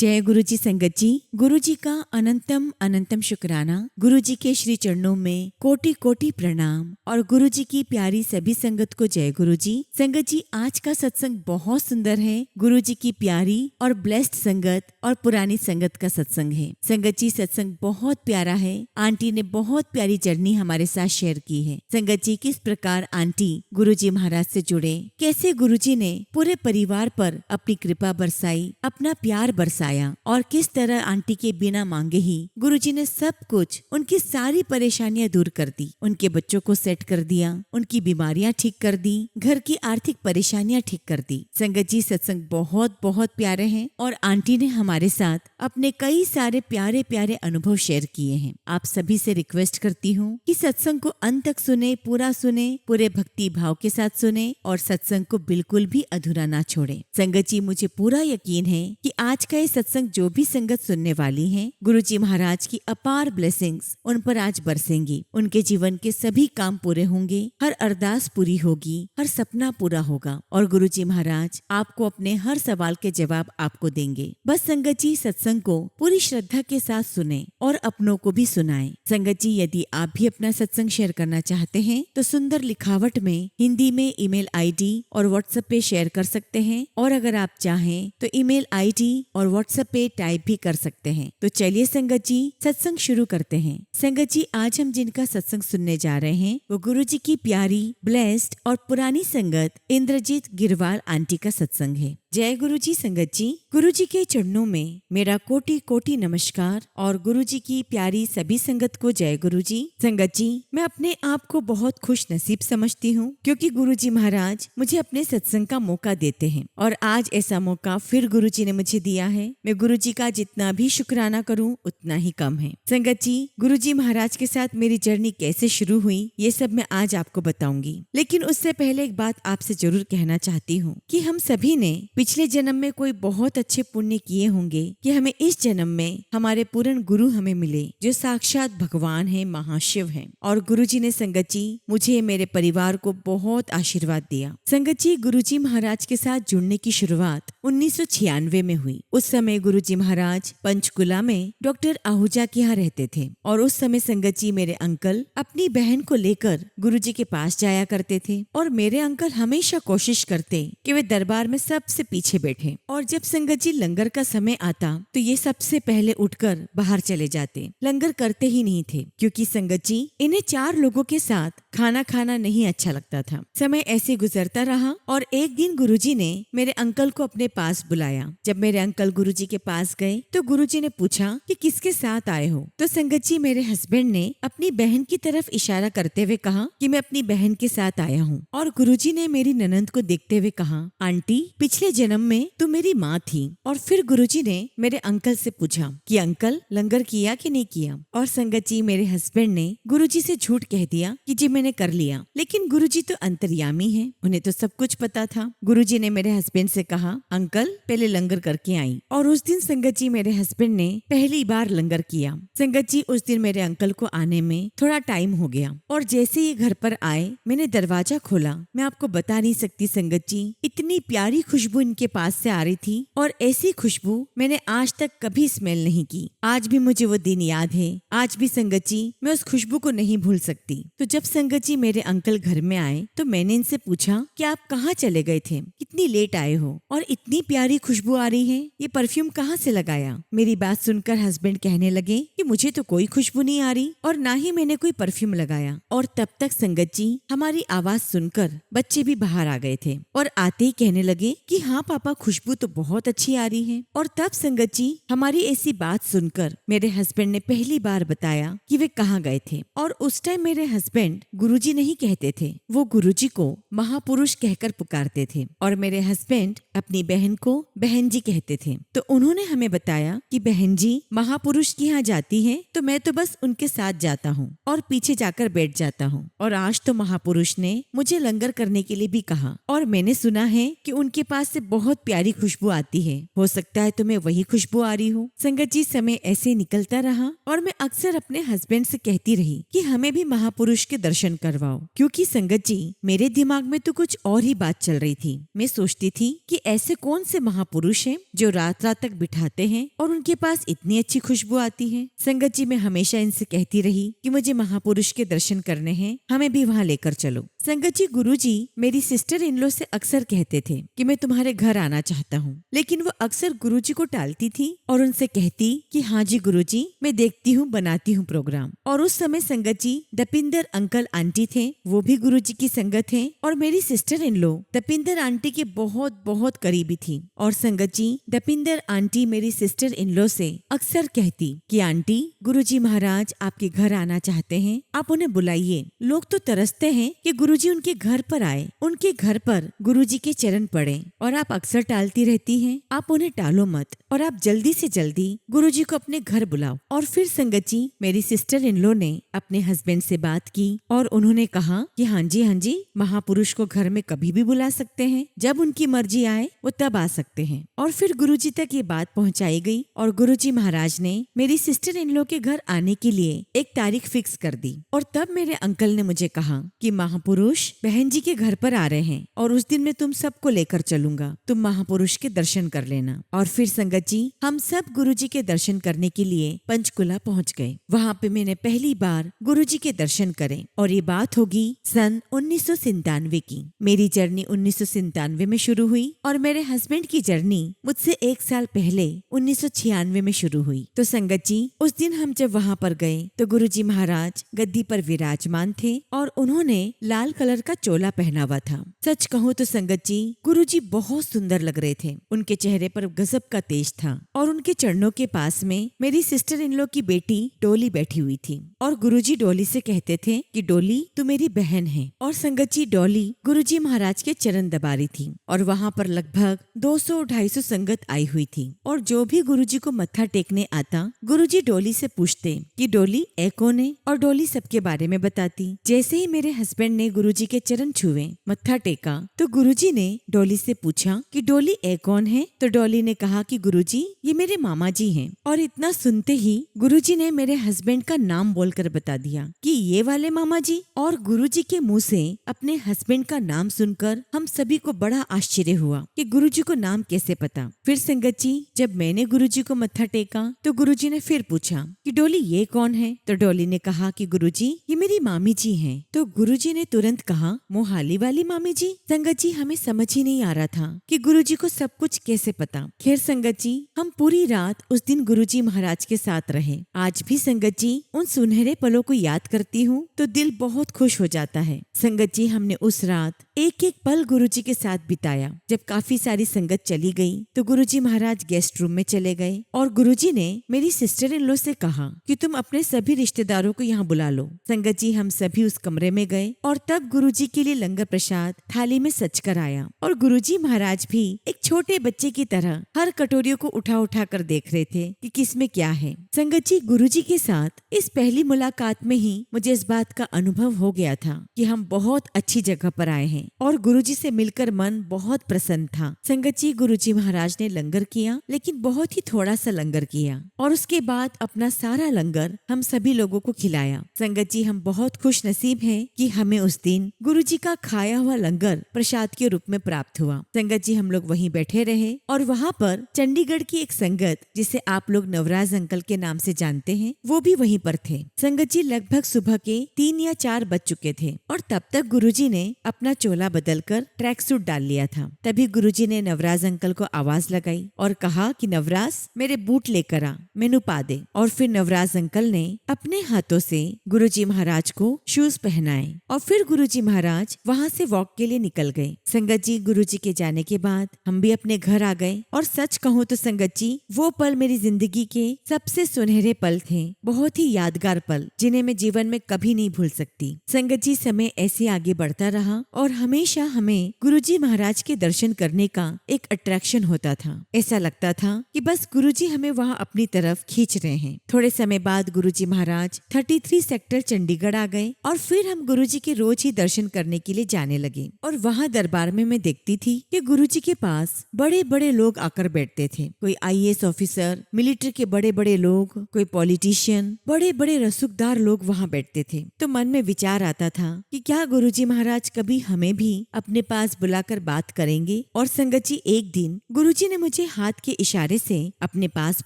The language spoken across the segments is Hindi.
जय गुरु जी संगत जी। गुरु जी का अनंतम अनंतम शुक्राना। गुरु जी के श्री चरणों में कोटि कोटि प्रणाम और गुरु जी की प्यारी सभी संगत को जय गुरु जी। संगत जी, आज का सत्संग बहुत सुंदर है। गुरु जी की प्यारी और ब्लेस्ड संगत और पुरानी संगत का सत्संग है। संगत जी, सत्संग बहुत प्यारा है। आंटी ने बहुत प्यारी जर्नी हमारे साथ शेयर की है। संगत जी, किस प्रकार आंटी गुरु जी महाराज से जुड़े, कैसे गुरु जी ने पूरे परिवार पर अपनी कृपा बरसाई, अपना प्यार बरसाया और किस तरह आंटी के बिना मांगे ही गुरुजी ने सब कुछ, उनकी सारी परेशानियां दूर कर दी, उनके बच्चों को सेट कर दिया, उनकी बीमारियां ठीक कर दी, घर की आर्थिक परेशानियां ठीक कर दी। संगत जी, सत्संग बहुत बहुत प्यारे हैं और आंटी ने हमारे साथ अपने कई सारे प्यारे प्यारे अनुभव शेयर किए हैं। आप सभी से रिक्वेस्ट करती हूँ कि सत्संग को अंत तक सुने, पूरा सुने, पूरे भक्ति भाव के साथ सुने और सत्संग को बिल्कुल भी अधूरा ना छोड़े। संगत जी, मुझे पूरा यकीन है कि आज का ये सत्संग जो भी संगत सुनने वाली है, गुरु जी महाराज की अपार ब्लेसिंग्स उन पर आज बरसेंगी। उनके जीवन के सभी काम पूरे होंगे, हर अरदास पूरी होगी, हर सपना पूरा होगा और गुरु जी महाराज आपको अपने हर सवाल के जवाब आपको देंगे। बस संगत जी, सत्संग को पूरी श्रद्धा के साथ सुने और अपनों को भी सुनाएं। संगत जी, यदि आप भी अपना सत्संग शेयर करना चाहते हैं तो सुंदर लिखावट में हिंदी में ईमेल आईडी और व्हाट्सएप पे शेयर कर सकते हैं और अगर आप चाहें तो ईमेल आईडी और व्हाट्सएप पे टाइप भी कर सकते हैं। तो चलिए संगत जी, सत्संग शुरू करते हैं। संगत जी, आज हम जिनका सत्संग सुनने जा रहे हैं वो गुरु जी की प्यारी, ब्लेस्ड और पुरानी संगत इंद्रजीत गिरवाल आंटी का सत्संग है। जय गुरु जी संगत जी। गुरु जी के चरणों में मेरा कोटि कोटि नमस्कार और गुरु जी की प्यारी सभी संगत को जय गुरु जी। संगत जी, मैं अपने आप को बहुत खुश नसीब समझती हूँ क्योंकि गुरु जी महाराज मुझे अपने सत्संग का मौका देते हैं और आज ऐसा मौका फिर गुरु जी ने मुझे दिया है। मैं गुरु जी का जितना भी शुक्राना करूँ उतना ही कम है। संगत जी, गुरु जी महाराज के साथ मेरी जर्नी कैसे शुरू हुई ये सब मैं आज आपको बताऊंगी, लेकिन उससे पहले एक बात आपसे जरूर कहना चाहती हूँ कि हम सभी ने पिछले जन्म में कोई बहुत अच्छे पुण्य किए होंगे कि हमें इस जन्म में हमारे पूर्ण गुरु हमें मिले जो साक्षात भगवान है, महाशिव है। और गुरु जी ने संगत जी मुझे, मेरे परिवार को बहुत आशीर्वाद दिया। संगत जी, गुरु जी महाराज के साथ जुड़ने की शुरुआत 1996 में हुई। उस समय गुरु जी महाराज पंचकुला में डॉक्टर आहूजा के यहाँ रहते थे और उस समय संगत जी मेरे अंकल अपनी बहन को लेकर गुरु जी के पास जाया करते थे और मेरे अंकल हमेशा कोशिश करते कि वे दरबार में सबसे पीछे बैठे और जब संगत जी लंगर का समय आता तो ये सबसे पहले उठकर बाहर चले जाते। लंगर करते ही नहीं थे क्योंकि संगत जी इन्हें 4 लोगों के साथ खाना खाना नहीं अच्छा लगता था। समय ऐसे गुजरता रहा और एक दिन गुरुजी ने मेरे अंकल को अपने पास बुलाया। जब मेरे अंकल गुरुजी के पास गए तो गुरुजी ने पूछा कि किसके साथ आए हो। तो संगत जी मेरे हस्बैंड ने अपनी बहन की तरफ इशारा करते हुए कहा कि मैं अपनी बहन के साथ आया हूँ और गुरुजी ने मेरी ननंद को देखते हुए कहा, आंटी पिछले जन्म में तू मेरी माँ थी। और फिर गुरुजी ने मेरे अंकल से पूछा कि अंकल लंगर किया कि नहीं किया। और संगत जी मेरे हस्बैंड ने गुरुजी से झूठ कह दिया कि जी मैंने कर लिया, लेकिन गुरुजी तो अंतर्यामी है, उन्हें तो सब कुछ पता था। गुरुजी ने मेरे हस्बैंड से कहा, अंकल पहले लंगर करके आई। और उस दिन संगत जी मेरे हस्बैंड ने पहली बार लंगर किया। संगत जी उस दिन मेरे अंकल को आने में थोड़ा टाइम हो गया और जैसे ही घर पर आए मैंने दरवाजा खोला। मैं आपको बता नहीं सकती संगत जी, इतनी प्यारी खुशबू इनके पास से आ रही थी और ऐसी खुशबू मैंने आज तक कभी स्मेल नहीं की। आज भी मुझे वो दिन याद है। आज भी संगत जी मैं उस खुशबू को नहीं भूल सकती। तो जब संगत जी मेरे अंकल घर में आए तो मैंने इनसे पूछा कि आप कहाँ चले गए थे, कितनी लेट आए हो और इतनी प्यारी खुशबू आ रही है, ये परफ्यूम कहाँ से लगाया। मेरी बात सुनकर हस्बैंड कहने लगे कि मुझे तो कोई खुशबू नहीं आ रही और ना ही मैंने कोई परफ्यूम लगाया। और तब तक संगत जी हमारी आवाज सुनकर बच्चे भी बाहर आ गए थे और आते ही कहने लगे कि हाँ पापा खुशबू तो बहुत अच्छी आ रही है। और तब संगत जी हमारी ऐसी बात सुनकर मेरे हस्बैंड ने पहली बार बताया कि वे कहाँ गए थे। और उस टाइम मेरे हस्बैंड गुरुजी नहीं कहते थे, वो गुरुजी को महापुरुष कहकर पुकारते थे और मेरे हस्बैंड अपनी बहन को बहन जी कहते थे। तो उन्होंने हमें बताया कि बहन जी महापुरुष के यहाँ जाती है तो मैं तो बस उनके साथ जाता हूँ और पीछे जाकर बैठ जाता हूँ। और आज तो महापुरुष ने मुझे लंगर करने के लिए भी कहा और मैंने सुना है कि उनके पास से से बहुत प्यारी खुशबू आती है। हो सकता है तुम्हें वही खुशबू आ रही हो। संगत जी, समय ऐसे निकलता रहा और मैं अक्सर अपने हस्बैंड से कहती रही कि हमें भी महापुरुष के दर्शन करवाओ, क्योंकि संगत जी मेरे दिमाग में तो कुछ और ही बात चल रही थी। मैं सोचती थी कि ऐसे कौन से महापुरुष हैं जो रात रात तक बिठाते हैं और उनके पास इतनी अच्छी खुशबू आती है। संगत जी, मैं हमेशा इनसे कहती रही कि मुझे महापुरुष के दर्शन करने हैं, हमें भी वहाँ लेकर चलो। संगत जी, गुरुजी मेरी सिस्टर इन लॉ से अक्सर कहते थे कि मैं तुम्हारे घर आना चाहता हूँ, लेकिन वो अक्सर गुरुजी को टालती थी और उनसे कहती कि हाँ जी गुरुजी, मैं देखती हूँ, बनाती हूँ प्रोग्राम। और उस समय संगत जी दपिंदर अंकल आंटी थे, वो भी गुरुजी की संगत है और मेरी सिस्टर इन लॉ दपिंदर आंटी के बहुत बहुत करीबी थी। और संगत जी दपिंदर आंटी मेरी सिस्टर इन लॉ से अक्सर कहती कि आंटी, गुरुजी महाराज आपके घर आना चाहते हैं, आप उन्हें बुलाइए। लोग तो तरसते हैं कि गुरुजी उनके घर पर आए, उनके घर पर गुरुजी के चरण पड़े, और आप अक्सर टालती रहती हैं। आप उन्हें टालो मत और आप जल्दी से जल्दी गुरुजी को अपने घर बुलाओ। और फिर संगत जी मेरी सिस्टर इन लॉ ने अपने हस्बैंड से बात की और उन्होंने कहा कि हाँ जी, महापुरुष को घर में कभी भी बुला सकते हैं, जब उनकी मर्जी आए वो तब आ सकते हैं। और फिर गुरुजी तक ये बात पहुंचाई गई और गुरुजी महाराज ने मेरी सिस्टर इन लॉ के घर आने के लिए एक तारीख फिक्स कर दी। और तब मेरे अंकल ने मुझे कहा कि महापुरुष बहन जी के घर पर आ रहे हैं और उस दिन मैं तुम सबको लेकर चलूंगा, तुम महापुरुष के दर्शन कर लेना। और फिर संगत जी हम सब गुरुजी के दर्शन करने के लिए पंचकुला पहुंच गए। वहाँ पे मैंने पहली बार गुरुजी के दर्शन करे और ये बात होगी सन 1997 की। मेरी जर्नी 1997 में शुरू हुई और मेरे हस्बैंड की जर्नी मुझसे 1 साल पहले 1996 में शुरू हुई। तो संगत जी उस दिन हम जब वहाँ पर गए तो गुरुजी महाराज गद्दी पर विराजमान थे और उन्होंने लाल कलर का चोला पहना हुआ था। सच कहूँ तो संगत जी गुरुजी बहुत सुंदर लग रहे थे, उनके चेहरे पर गजब का तेज था और उनके चरणों के पास में मेरी सिस्टर इन लॉ की बेटी डोली बैठी हुई थी। और गुरुजी डोली से कहते थे कि डोली तू मेरी बहन है। और संगत जी डोली गुरुजी महाराज के चरण दबा रही थी और वहाँ पर लगभग 200-250 संगत आई हुई थी। और जो भी गुरुजी को मत्था टेकने आता गुरुजी डोली से पूछते कि डोली ए कौन है, और डोली सबके बारे में बताती। जैसे ही मेरे हस्बैंड ने गुरुजी के चरण छुए, मत्था टेका, तो गुरुजी ने डोली से पूछा कि डोली ए कौन है। तो डोली ने कहा कि गुरुजी ये मेरे मामा जी हैं। और इतना सुनते ही गुरुजी ने मेरे हस्बैंड का नाम बोलकर बता दिया कि ये वाले मामा जी। और गुरुजी के मुंह से अपने हस्बैंड का नाम सुनकर हम सभी को बड़ा आश्चर्य हुआ कि गुरुजी को नाम कैसे पता। फिर संगत जी जब मैंने गुरुजी को मत्था टेका तो गुरुजी ने फिर पूछा कि डोली ये कौन है। तो डोली ने कहा कि गुरुजी ये मेरी मामी जी हैं। तो गुरुजी ने तुरंत कहा मोहाली वाली मामी जी। संगत जी हमें समझ ही नहीं आ रहा था कि गुरुजी को सब कुछ कैसे पता। खैर संगत जी हम पूरी रात उस दिन गुरुजी महाराज के साथ रहे। आज भी संगत जी उन सुनहरे पलों को याद करती हूँ तो दिल बहुत खुश हो जाता है। संगत जी हमने उस रात एक एक पल गुरुजी के साथ बिताया। जब काफी सारी संगत चली गई तो गुरुजी महाराज गेस्ट रूम में चले गए और गुरुजी ने मेरी सिस्टर इन लॉ से कहा कि तुम अपने सभी रिश्तेदारों को यहाँ बुला लो। संगत जी हम सभी उस कमरे में गए और तब गुरुजी के लिए लंगर प्रसाद थाली में सज कर आया और गुरुजी महाराज भी एक छोटे बच्चे की तरह हर कटोरियों को उठा उठा कर देख रहे थे कि किसमें क्या है। संगत जी गुरुजी के साथ इस पहली मुलाकात में ही मुझे इस बात का अनुभव हो गया था कि हम बहुत अच्छी जगह पर आए हैं और गुरुजी से मिलकर मन बहुत प्रसन्न था। संगत जी गुरुजी महाराज ने लंगर किया, लेकिन बहुत ही थोड़ा सा लंगर किया और उसके बाद अपना सारा लंगर हम सभी लोगों को खिलाया। संगत जी हम बहुत खुश नसीब हैं कि हमें उस दिन गुरुजी का खाया हुआ लंगर प्रसाद के रूप में प्राप्त हुआ। संगत जी हम लोग वहीं बैठे रहे और वहाँ पर चंडीगढ़ की एक संगत जिसे आप लोग नवराज अंकल के नाम से जानते हैं वो भी वहीं पर थे। संगत जी लगभग सुबह के 3 या 4 बज चुके थे और तब तक गुरुजी ने अपना चोला बदलकर ट्रैक सूट डाल लिया था। तभी गुरुजी ने नवराज अंकल को आवाज लगाई और कहा कि नवराज मेरे बूट लेकर आ, मैनू पा दे। और फिर नवराज अंकल ने अपने हाथों से गुरुजी महाराज को शूज पहनाए और फिर गुरुजी महाराज वहाँ से वॉक के लिए निकल गए। संगत जी गुरुजी के जाने के बाद हम भी अपने घर आ गए और सच कहूँ तो संगत जी वो पल मेरी जिंदगी के सबसे सुनहरे पल थे, बहुत ही यादगार पल जिन्हें मैं जीवन में कभी नहीं भूल सकती। संगत जी समय ऐसे आगे बढ़ता रहा और हमेशा हमें गुरुजी महाराज के दर्शन करने का एक अट्रैक्शन होता था। ऐसा लगता था कि बस गुरुजी हमें वहाँ अपनी तरफ खींच रहे हैं। थोड़े समय बाद गुरुजी महाराज 33 सेक्टर चंडीगढ़ आ गए और फिर हम गुरुजी के रोज ही दर्शन करने के लिए जाने लगे। और वहाँ दरबार में मैं देखती थी कि गुरुजी के पास बड़े बड़े लोग आकर बैठते थे। कोई आईएएस ऑफिसर, मिलिट्री के बड़े बड़े लोग, कोई पॉलिटिशियन, बड़े बड़े रसूखदार लोग वहाँ बैठते थे। तो मन में विचार आता था कि क्या गुरुजी महाराज कभी हमें भी अपने पास बुलाकर बात करेंगे। और संगत जी, एक दिन गुरुजी ने मुझे हाथ के इशारे से अपने पास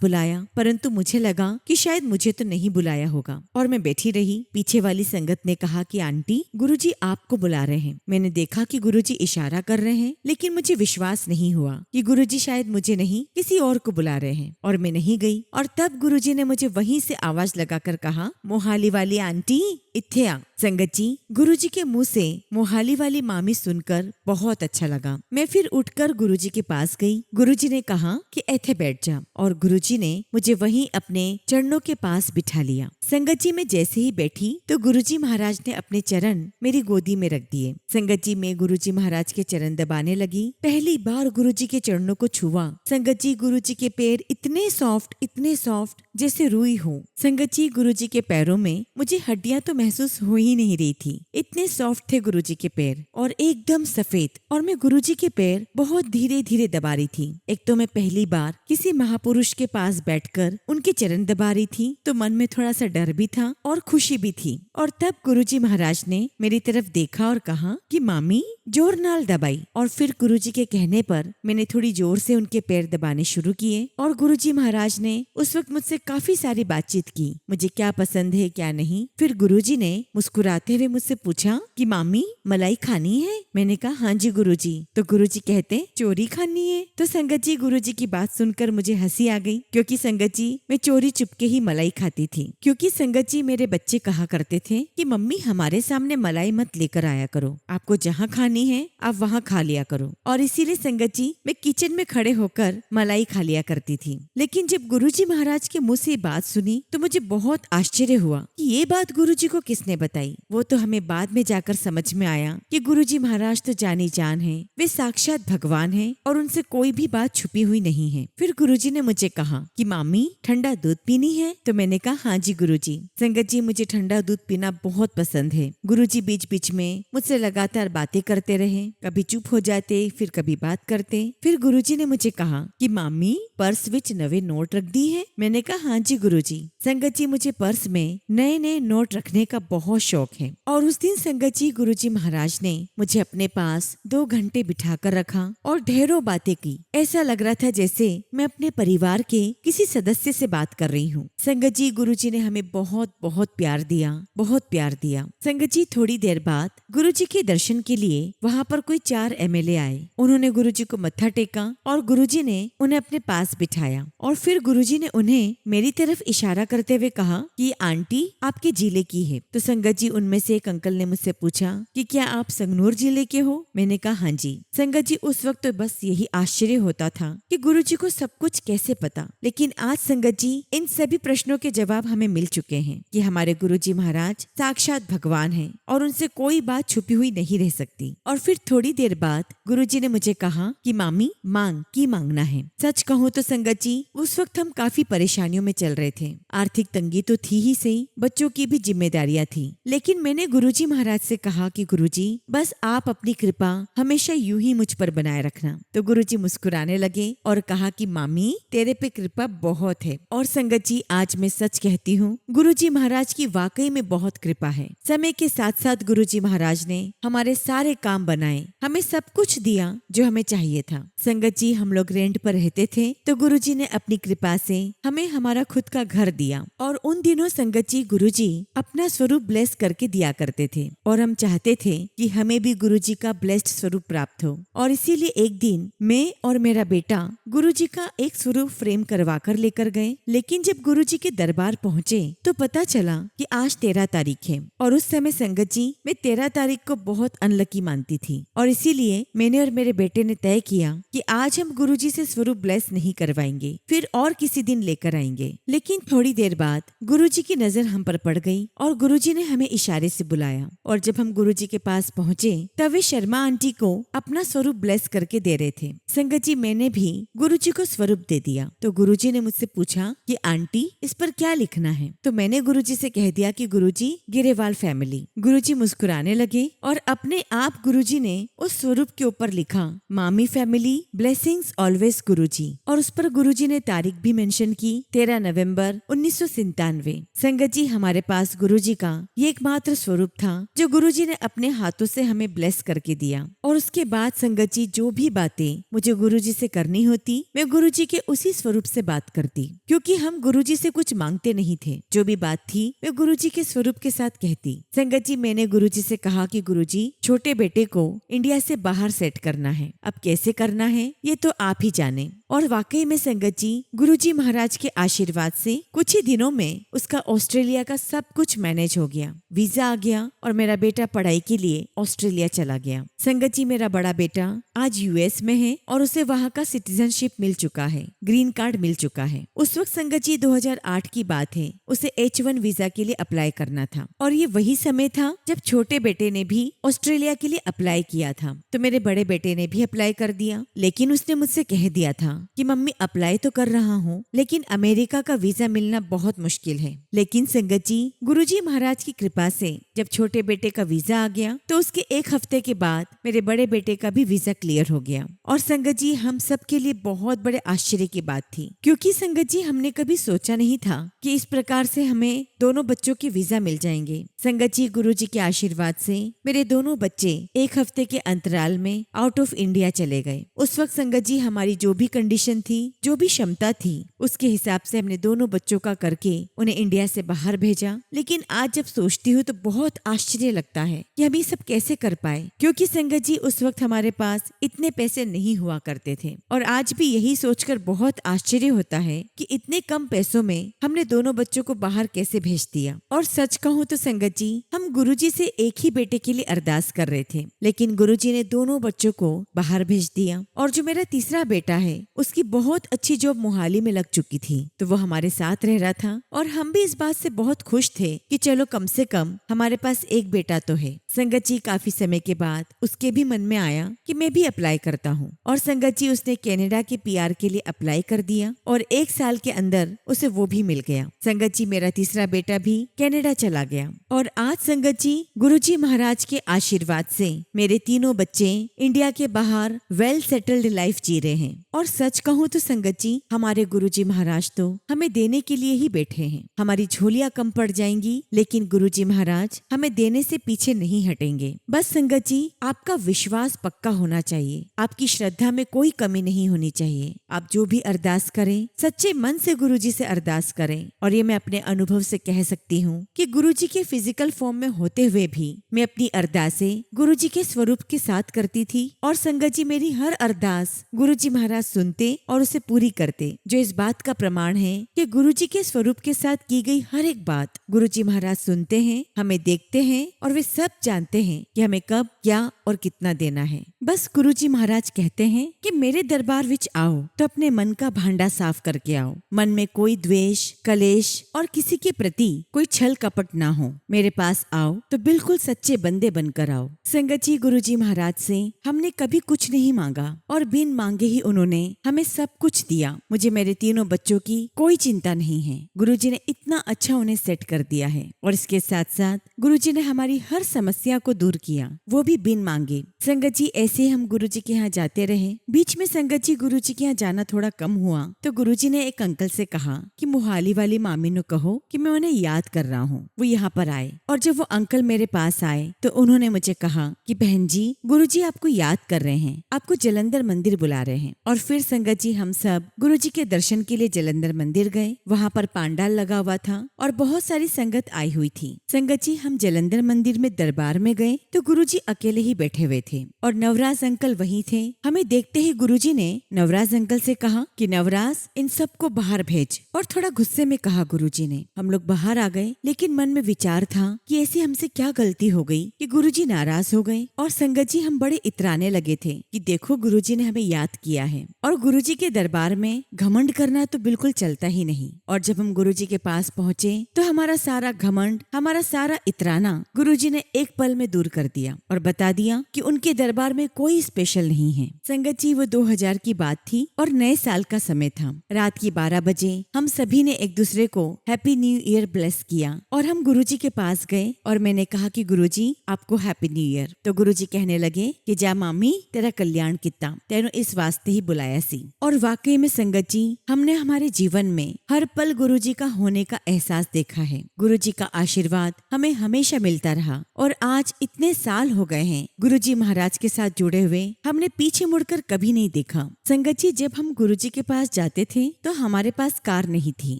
बुलाया, परंतु मुझे लगा कि शायद मुझे तो नहीं बुलाया होगा और मैं बैठी रही। पीछे वाली संगत ने कहा कि आंटी, गुरुजी आपको बुला रहे हैं। मैंने देखा कि गुरुजी इशारा कर रहे हैं, लेकिन मुझे विश्वास नहीं हुआ कि गुरुजी शायद मुझे नहीं किसी और को बुला रहे हैं, और मैं नहीं गई। और तब गुरुजी ने मुझे वहीं से आवाज लगाकर कहा, मोहाली वाली आंटी इत्थे आ। संगत जी, गुरुजी के मुंह से मोहाली वाली मामी सुनकर बहुत अच्छा लगा। मैं फिर उठकर गुरुजी के पास गई। गुरुजी ने कहा कि ऐथे बैठ जा, और गुरुजी ने मुझे वहीं अपने चरणों के पास बिठा लिया। संगत जी, मैं जैसे ही बैठी तो गुरुजी महाराज ने अपने चरण मेरी गोदी में रख दिए। संगत जी, मैं गुरुजी महाराज के चरण दबाने लगी। पहली बार गुरुजी के चरणों को छुआ। संगत जी, गुरुजी के पैर इतने सॉफ्ट जैसे रुई हो। संगत जी, गुरुजी के पैरों में मुझे हड्डियां तो महसूस हो ही नहीं रही थी, इतने सॉफ्ट थे गुरुजी के पैर, और एकदम सफेद। और मैं गुरुजी के पैर बहुत धीरे धीरे दबा रही थी। एक तो मैं पहली बार किसी महापुरुष के पास बैठकर उनके चरण दबा रही थी, तो मन में थोड़ा सा डर भी था और खुशी भी थी। और तब गुरुजी महाराज ने मेरी तरफ देखा और कहा कि मामी जोर नाल दबाई। और फिर गुरुजी के कहने पर मैंने थोड़ी जोर से उनके पैर दबाने शुरू किए। और गुरुजी महाराज ने उस वक्त मुझसे काफी सारी बातचीत की, मुझे क्या पसंद है क्या नहीं। फिर गुरुजी ने मुस्कुराते हुए मुझसे पूछा कि मामी मलाई खानी है। मैंने कहा हाँ जी गुरुजी। तो गुरुजी कहते चोरी खानी है। तो संगत जी, गुरुजी की बात सुनकर मुझे हंसी आ गई, क्योंकि संगत जी मैं चोरी चुपके ही मलाई खाती थी। क्योंकि संगत जी, मेरे बच्चे कहा करते थे कि मम्मी हमारे सामने मलाई मत लेकर आया करो, आपको जहाँ खानी है आप वहाँ खा लिया करो। और इसीलिए संगत जी मैं किचन में खड़े होकर मलाई खा लिया करती थी। लेकिन जब गुरुजी महाराज के मुंह से ये बात सुनी तो मुझे बहुत आश्चर्य हुआ कि ये बात गुरुजी को किसने बताई। वो तो हमें बाद में जाकर समझ में आया कि गुरुजी महाराज तो जानी जान है, वे साक्षात भगवान है और उनसे कोई भी बात छुपी हुई नहीं है। फिर गुरुजी ने मुझे कहा कि मामी ठंडा दूध पीनी है। तो मैंने कहा हाँ जी गुरुजी। संगत जी, मुझे ठंडा दूध पीना बहुत पसंद है। गुरुजी बीच बीच में मुझसे लगातार बातें करते रहे, कभी चुप हो जाते फिर कभी बात करते। फिर गुरुजी ने मुझे कहा कि मामी पर्स विच नवे नोट रख दी है। मैंने कहा हाँ जी गुरुजी। संगत जी, मुझे पर्स में नए नए नोट रखने का बहुत शौक है। और उस दिन संगत जी, गुरुजी महाराज ने मुझे अपने पास 2 घंटे बिठा कर रखा और ढेरों बातें की। ऐसा लग रहा था जैसे मैं अपने परिवार के किसी सदस्य से बात कर रही हूँ। संगत जी, गुरुजी ने हमें बहुत बहुत प्यार दिया, बहुत प्यार दिया। संगत जी, थोड़ी देर बाद गुरुजी के दर्शन के लिए वहाँ पर कोई 4 एमएलए आए। उन्होंने गुरुजी को मत्था टेका और गुरुजी ने उन्हें अपने पास बिठाया। और फिर गुरुजी ने उन्हें मेरी तरफ इशारा करते हुए कहा कि आंटी आपके जिले की है। तो संगत जी, उनमें से एक अंकल ने मुझसे पूछा कि क्या आप संगनूर जिले के हो। मैंने कहा हाँ जी। संगत जी, उस वक्त तो बस यही आश्चर्य होता था कि गुरुजी को सब कुछ कैसे पता। लेकिन आज संगत जी, इन सभी प्रश्नों के जवाब हमें मिल चुके हैं कि हमारे गुरुजी महाराज साक्षात भगवान हैं और उनसे कोई बात छुपी हुई नहीं रह सकती। और फिर थोड़ी देर बाद गुरुजी ने मुझे कहा कि मामी मांग की मांगना है। सच कहूँ तो संगत जी, उस वक्त हम काफी परेशानियों में चल रहे थे। आर्थिक तंगी तो थी ही सही, बच्चों की भी जिम्मेदारियां थी। लेकिन मैंने गुरुजी महाराज से कहा कि गुरुजी बस आप अपनी कृपा हमेशा यूं ही मुझ पर बनाए रखना। तो गुरुजी मुस्कुराने लगे और कहा कि मामी तेरे पे कृपा बहुत है। और संगत जी, आज मैं सच कहती हूँ, गुरुजी महाराज की वाकई में बहुत कृपा है। समय के साथ साथ गुरुजी महाराज ने हमारे सारे काम बनाए, हमें सब कुछ दिया जो हमें चाहिए था। संगत जी, हम लोग रेंट पर रहते थे तो गुरुजी ने अपनी कृपा से हमें हमारा खुद का घर दिया। और उन दिनों संगत जी, गुरुजी अपना स्वरूप ब्लेस करके दिया करते थे और हम चाहते थे कि हमें भी गुरुजी का ब्लेस्ड स्वरूप प्राप्त हो। और इसीलिए एक दिन मैं और मेरा बेटा गुरुजी का एक स्वरूप फ्रेम करवा कर लेकर गए। लेकिन जब गुरुजी के दरबार पहुँचे तो पता चला कि आज 13 तारीख है। और उस समय संगत जी, मैं 13 तारीख को बहुत अनलकी मानती थी और इसीलिए मैंने और मेरे बेटे ने तय किया कि आज हम गुरुजी से स्वरूप ब्लेस नहीं करवाएंगे, फिर और किसी दिन लेकर आएंगे। लेकिन थोड़ी देर बाद गुरुजी की नजर हम पर पड़ गई और गुरुजी ने हमें इशारे से बुलाया। और जब हम गुरुजी के पास पहुँचे तब वे शर्मा आंटी को अपना स्वरूप ब्लेस करके दे रहे थे। संगत जी, मैंने भी गुरुजी को स्वरूप दे दिया। तो गुरुजी ने मुझसे पूछा कि आंटी इस पर क्या लिखना है। तो मैंने गुरुजी से कह दिया कि गुरुजी गिरेवाल फैमिली। गुरुजी मुस्कुराने लगे और अपने आप गुरुजी ने उस स्वरूप के ऊपर लिखा, मामी फैमिली ब्लेसिंग्स ऑलवेज गुरुजी, और उस पर गुरुजी ने तारीख भी मेंशन की, 13 नवंबर 1997। संगत जी, हमारे पास गुरुजी का ये एकमात्र स्वरूप था जो गुरुजी ने अपने हाथों से हमें ब्लेस करके दिया। और उसके बाद संगत जी, जो भी बातें मुझे गुरुजी से करनी होती, मैं गुरुजी के उसी स्वरूप से बात करती, क्योंकि हम गुरुजी से कुछ मांगते नहीं थे। जो भी बात थी मैं गुरुजी के स्वरूप के साथ कहती। संगत जी, मैंने गुरुजी से कहा कि गुरुजी, छोटे बेटे को इंडिया से बाहर सेट करना है, अब कैसे करना है ये तो आप ही जाने। और वाकई में संगत जी, गुरुजी महाराज के आशीर्वाद से कुछ ही दिनों में उसका ऑस्ट्रेलिया का सब कुछ मैनेज हो गया, वीजा आ गया और मेरा बेटा पढ़ाई के लिए ऑस्ट्रेलिया चला गया। संगत जी, मेरा बड़ा बेटा आज यूएस में है और उसे वहाँ का सिटीजनशिप मिल चुका है, ग्रीन कार्ड मिल चुका है। उस वक्त संगत जी 2008 की बात है, उसे H1 वीजा के लिए अप्लाई करना था और ये वही समय था जब छोटे बेटे ने भी ऑस्ट्रेलिया के लिए अप्लाई किया था। तो मेरे बड़े बेटे ने भी अप्लाई कर दिया, लेकिन उसने मुझसे कह दिया था कि मम्मी अप्लाई तो कर रहा हूँ, लेकिन अमेरिका का वीजा मिलना बहुत मुश्किल है। लेकिन संगत जी, गुरुजी महाराज की कृपा से जब छोटे बेटे का वीजा आ गया तो उसके एक हफ्ते के बाद मेरे बड़े बेटे का भी वीजा क्लियर हो गया। और संगत जी, हम सब के लिए बहुत बड़े आश्चर्य की बात थी, क्योंकि संगत जी हमने कभी सोचा नहीं था कि इस प्रकार से हमें दोनों बच्चों के वीजा मिल जाएंगे। संगत जी, गुरुजी के आशीर्वाद से मेरे दोनों बच्चे एक हफ्ते के अंतराल में आउट ऑफ इंडिया चले गए। उस वक्त संगत जी हमारी जो भी कंडीशन थी, जो भी क्षमता थी, उसके हिसाब से हमने दोनों बच्चों का करके उन्हें इंडिया से बाहर भेजा। लेकिन आज जब सोचती हूँ तो बहुत आश्चर्य लगता है कि हम ये सब कैसे कर पाए, क्योंकि संगत जी उस वक्त हमारे पास इतने पैसे नहीं हुआ करते थे। और आज भी यही सोचकर बहुत आश्चर्य होता है कि इतने कम पैसों में हमने दोनों बच्चों को बाहर कैसे भेज दिया। और सच कहूँ तो संगत जी, हम गुरुजी से एक ही बेटे के लिए अरदास कर रहे थे, लेकिन गुरुजी ने दोनों बच्चों को बाहर भेज दिया। और जो मेरा तीसरा बेटा है, उसकी बहुत अच्छी जॉब मोहाली में लग चुकी थी, तो वो हमारे साथ रह रहा था और हम भी इस बात से बहुत खुश थे कि चलो कम से कम हमारे पास एक बेटा तो है। संगत जी, काफी समय के बाद उसके भी मन में आया कि मैं भी अप्लाई करता हूँ, और संगत जी उसने कनाडा के पीआर के लिए अप्लाई कर दिया और 1 साल के अंदर उसे वो भी मिल गया। संगत जी, मेरा तीसरा बेटा भी कनाडा चला गया और आज संगत जी गुरुजी महाराज के आशीर्वाद से मेरे तीनों बच्चे इंडिया के बाहर वेल सेटल्ड लाइफ जी रहे हैं। और सच कहूँ तो संगत जी, हमारे गुरुजी महाराज तो हमें देने के लिए ही बैठे हैं। हमारी झोलियां कम पड़ जाएंगी, लेकिन गुरुजी महाराज हमें देने से पीछे नहीं हटेंगे। बस संगत जी, आपका विश्वास पक्का होना चाहिए, आपकी श्रद्धा में कोई कमी नहीं होनी चाहिए। आप जो भी अरदास करें, सच्चे मन से गुरुजी से अरदास करें। और ये मैं अपने अनुभव से कह सकती हूँ कि गुरुजी के फिजिकल फॉर्म में होते हुए भी मैं अपनी अरदासें गुरुजी के स्वरूप के साथ करती थी। और संगत जी, मेरी हर अरदास गुरुजी महाराज सुनते और उसे पूरी करते, जो इस बात का प्रमाण है कि गुरुजी के स्वरूप के साथ की गई हर एक बात गुरुजी महाराज सुनते हैं, हमें देखते हैं और वे सब जानते हैं कि हमें कब, क्या और कितना देना है। बस गुरुजी महाराज कहते हैं कि मेरे दरबार विच आओ तो अपने मन का भांडा साफ करके आओ, मन में कोई द्वेष, कलेश और किसी के प्रति कोई छल कपट ना हो। मेरे पास आओ तो बिल्कुल सच्चे बंदे बनकर आओ। संगत जी, गुरुजी महाराज से हमने कभी कुछ नहीं मांगा और बिन मांगे ही उन्होंने हमें सब कुछ दिया। मुझे मेरे तीनों बच्चों की कोई चिंता नहीं है, गुरुजी ने इतना अच्छा उन्हें सेट कर दिया है। और इसके साथ साथ गुरुजी ने हमारी हर समस्या को दूर किया, वो भी बिन मांगे। संगत जी, ऐसे हम गुरुजी के यहाँ जाते रहे। बीच में संगत जी गुरुजी के यहाँ जाना थोड़ा कम हुआ तो गुरुजी ने एक अंकल से कहा कि मोहाली वाली मामी ने कहो कि मैं उन्हें याद कर रहा हूँ, वो यहाँ पर आए। और जब वो अंकल मेरे पास आए तो उन्होंने मुझे कहा कि बहन जी, गुरुजी आपको याद कर रहे हैं, आपको जलंधर मंदिर बुला रहे हैं। और फिर संगत जी हम सब गुरुजी के दर्शन के लिए जलंधर मंदिर गए। वहाँ पर पांडाल लगा हुआ था और बहुत सारी संगत आई हुई थी। संगत जी, हम जलंधर मंदिर में दरबार में गए तो गुरुजी अकेले ही बैठे हुए थे और नवराज अंकल वहीं थे। हमें देखते ही गुरुजी ने नवराज अंकल से कहा कि नवराज, इन सबको बाहर भेज। और थोड़ा गुस्से में कहा गुरुजी ने। हम लोग बाहर आ गए, लेकिन मन में विचार था कि ऐसी हमसे क्या गलती हो गई कि गुरुजी नाराज हो गए। और संगत जी, हम बड़े इतराने लगे थे कि देखो गुरुजी ने हमें याद किया है। और गुरुजी के दरबार में घमंड करना तो बिल्कुल चलता ही नहीं। और जब हम गुरुजी के पास पहुँचे तो हमारा सारा घमंड, हमारा सारा इतराना गुरुजी ने एक पल में दूर कर दिया और बता दिया दिया कि उनके दरबार में कोई स्पेशल नहीं है। संगत जी, वो 2000 की बात थी और नए साल का समय था। रात की 12 बजे हम सभी ने एक दूसरे को हैप्पी न्यू ईयर ब्लेस किया और हम गुरुजी के पास गए और मैंने कहा कि गुरुजी आपको हैप्पी न्यू ईयर। तो गुरुजी कहने लगे कि जा मामी, तेरा कल्याण किता, तेनों इस वास्ते ही बुलाया सी। और वाकई में संगत जी, हमने हमारे जीवन में हर पल गुरुजी का होने का एहसास देखा है। गुरुजी का आशीर्वाद हमें हमेशा मिलता रहा और आज इतने साल हो गए हैं गुरुजी महाराज के साथ जुड़े हुए, हमने पीछे मुड़कर कभी नहीं देखा। संगत जी, जब हम गुरुजी के पास जाते थे तो हमारे पास कार नहीं थी।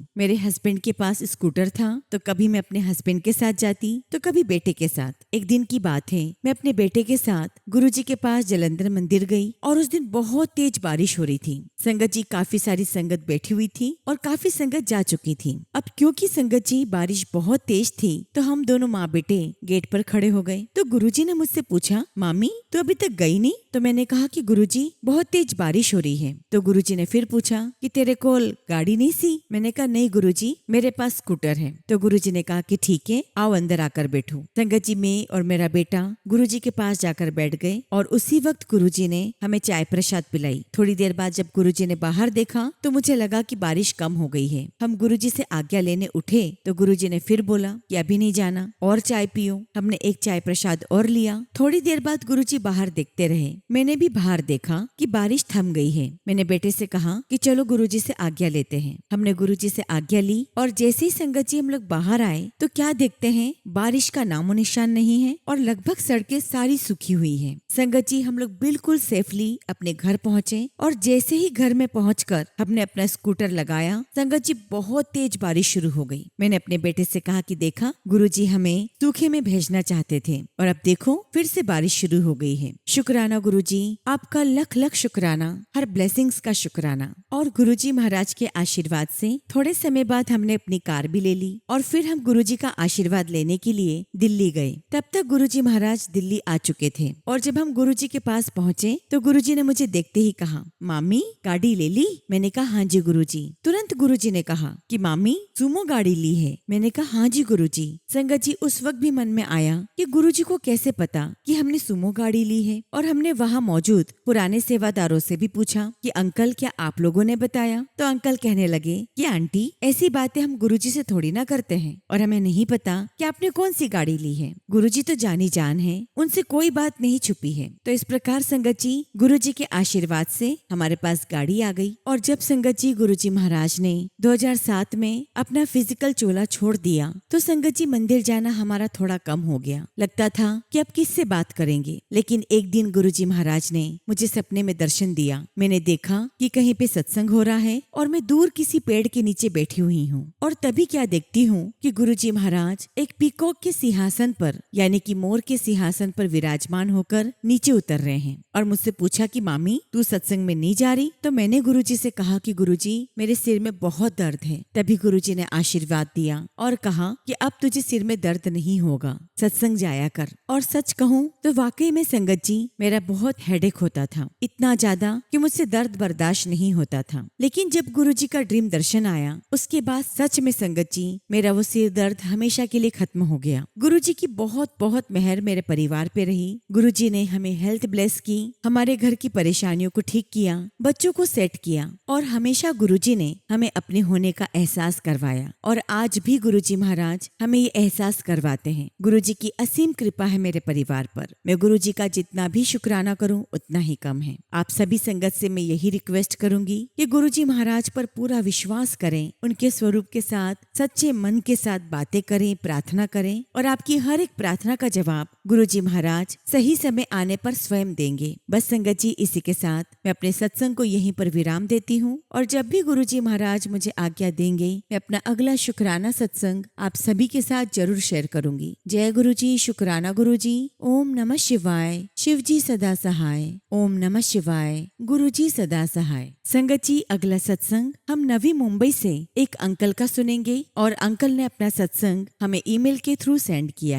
मेरे हस्बैंड के पास स्कूटर था, तो कभी मैं अपने हस्बैंड के साथ जाती तो कभी बेटे के साथ। एक दिन की बात है, मैं अपने बेटे के साथ गुरुजी के पास जलंधर मंदिर गई और उस दिन बहुत तेज बारिश हो रही थी। संगत जी, काफी सारी संगत बैठी हुई थी और काफी संगत जा चुकी थी। अब क्योंकि संगत जी बारिश बहुत तेज थी तो हम दोनों माँ बेटे गेट पर खड़े हो गए। तो गुरुजी ने मुझसे पूछा, मामी तू अभी तक गई नहीं? तो मैंने कहा कि गुरुजी बहुत तेज बारिश हो रही है। तो गुरुजी ने फिर पूछा कि तेरे कोल गाड़ी नहीं सी? मैंने कहा नहीं गुरुजी, मेरे पास स्कूटर है। तो गुरुजी ने कहा कि ठीक है, आओ अंदर आकर बैठो। संगत जी, मैं और मेरा बेटा गुरुजी के पास जाकर बैठ गए और उसी वक्त गुरुजी ने हमें चाय प्रसाद पिलाई। थोड़ी देर बाद जब गुरुजी ने बाहर देखा तो मुझे लगा कि बारिश कम हो गई है। हम गुरुजी से आज्ञा लेने उठे तो गुरुजी ने फिर बोला कि अभी नहीं जाना, और चाय पियो। हमने एक चाय प्रसाद और लिया। थोड़ी देर बाद गुरुजी बाहर देखते रहे। मैंने भी बाहर देखा कि बारिश थम गई है। मैंने बेटे से कहा कि चलो गुरुजी से आज्ञा लेते हैं। हमने गुरुजी से आज्ञा ली और जैसे ही संगत जी हम लोग बाहर आए तो क्या देखते हैं, बारिश का नामो निशान नहीं है और लगभग सड़कें सारी सूखी हुई है। संगत जी, हम लोग बिल्कुल सेफली अपने घर पहुँचे और जैसे ही घर में पहुंचकर हमने अपना स्कूटर लगाया, संगत जी बहुत तेज बारिश शुरू हो गई। मैंने अपने बेटे से कहा कि देखा, गुरुजी हमें सूखे में भेजना चाहते थे और अब देखो फिर से बारिश शुरू हो गई है। शुक्राना गुरुजी, आपका लख लख शुक्राना, हर ब्लेसिंग्स का शुक्राना। और गुरुजी महाराज के आशीर्वाद से थोड़े समय बाद हमने अपनी कार भी ले ली और फिर हम गुरुजी का आशीर्वाद लेने के लिए दिल्ली गए। तब तक गुरुजी महाराज दिल्ली आ चुके थे और जब हम गुरुजी के पास पहुँचे तो गुरुजी ने मुझे देखते ही कहा, मामी गाड़ी ले ली? मैंने कहा हाँ जी गुरुजी। तुरंत गुरुजी ने कहा कि मामी सुमो गाड़ी ली है? मैंने कहा हाँ जी गुरुजी। संगत जी, उस वक्त भी मन में आया कि गुरुजी को कैसे पता कि हमने सुमो गाड़ी ली है। और हमने वहाँ मौजूद पुराने सेवादारों से भी पूछा कि अंकल क्या आप लोगों ने बताया? तो अंकल कहने लगे कि आंटी ऐसी बातें हम गुरुजी से थोड़ी ना करते हैं और हमें नहीं पता कि आपने कौन सी गाड़ी ली है। गुरुजी तो जानी जान है, उनसे कोई बात नहीं छुपी है। तो इस प्रकार संगत जी, गुरुजी के आशीर्वाद से हमारे पास गाड़ी आ गई। और जब संगत जी गुरुजी महाराज ने 2007 में अपना फिजिकल चोला छोड़ दिया तो संगत जी मंदिर जाना हमारा थोड़ा कम हो गया। लगता था कि अब किससे बात करेंगे। लेकिन एक दिन गुरुजी महाराज ने मुझे सपने में दर्शन दिया। मैंने देखा कि कहीं पे सत्संग हो रहा है और मैं दूर किसी पेड़ के नीचे बैठी हुई हूँ और तभी क्या देखती हूँ कि गुरुजी महाराज एक पीकॉक के सिंहासन पर, यानी कि मोर के सिंहासन पर विराजमान होकर नीचे उतर रहे हैं। और मुझसे पूछा कि मामी तू सत्संग में नहीं जा रही? तो मैंने गुरुजी से कहा कि गुरुजी मेरे सिर में बहुत दर्द है। तभी गुरुजी ने आशीर्वाद दिया और कहा कि अब तुझे सिर में दर्द नहीं होगा, सत्संग जाया कर। और सच कहूँ तो वाकई में संगत जी, मेरा बहुत हेडेक होता था, इतना ज्यादा कि मुझसे दर्द बर्दाश्त नहीं होता था। लेकिन जब गुरुजी का ड्रीम दर्शन आया उसके बाद सच में संगत जी, मेरा वो सिर दर्द हमेशा के लिए खत्म हो गया। गुरुजी की बहुत बहुत मेहर मेरे परिवार पे रही। गुरुजी ने हमें हेल्थ ब्लेस की, हमारे घर की परेशानियों को ठीक किया, बच्चों को सेट किया और हमेशा गुरुजी ने हमें अपने होने का एहसास करवाया। और आज भी गुरुजी महाराज हमें ये एहसास करवाते हैं। गुरुजी की असीम कृपा है मेरे परिवार पर। मैं गुरुजी का जितना भी शुक्राना करूं उतना ही कम है। आप सभी संगत से मैं यही रिक्वेस्ट करूंगी कि गुरुजी महाराज पर पूरा विश्वास करें, उनके स्वरूप के साथ सच्चे मन के साथ बातें करें, प्रार्थना करें और आपकी हर एक प्रार्थना का जवाब गुरुजी महाराज सही समय आने पर स्वयं देंगे। बस संगत जी, इसी के साथ मैं अपने सत्संग को यहीं पर विराम देती हूँ और जब भी गुरुजी महाराज मुझे आज्ञा देंगे मैं अपना अगला शुक्राना सत्संग आप सभी के साथ जरूर शेयर करूंगी। जय गुरुजी, शुक्राना गुरुजी। ओम नमः शिवाय। शिवजी सदा सहाय। ओम नमः शिवाय। गुरुजी सदा सहाय। संगत जी, अगला सत्संग हम नवी मुंबई से एक अंकल का सुनेंगे और अंकल ने अपना सत्संग हमें ईमेल के थ्रू सेंड किया